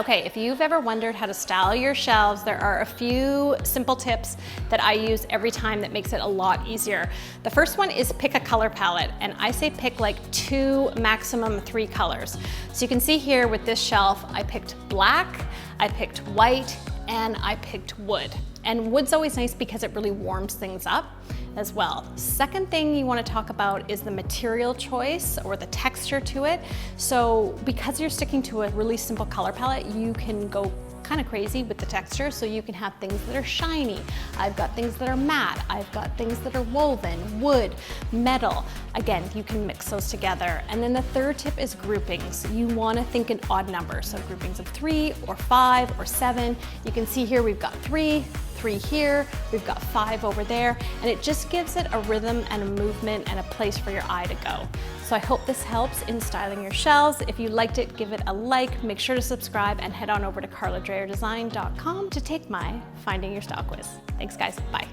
Okay, if you've ever wondered how to style your shelves, there are a few simple tips that I use every time that makes it a lot easier. The first one is pick a color palette, and I say pick like 2, maximum 3 colors. So you can see here with this shelf, I picked black, I picked white, and I picked wood. And wood's always nice because it really warms things up as well. Second thing you want to talk about is the material choice or the texture to it. So because you're sticking to a really simple color palette, you can go kind of crazy with the texture. So you can have things that are shiny. I've got things that are matte. I've got things that are woven, wood, metal. Again, you can mix those together. And then the third tip is groupings. You want to think in odd numbers. So groupings of 3 or 5 or 7. You can see here we've got 3 here, we've got 5 over there, and it just gives it a rhythm and a movement and a place for your eye to go. So I hope this helps in styling your shelves. If you liked it, give it a like, make sure to subscribe, and head on over to karladreherdesign.com to take my Finding Your Style quiz. Thanks guys, bye.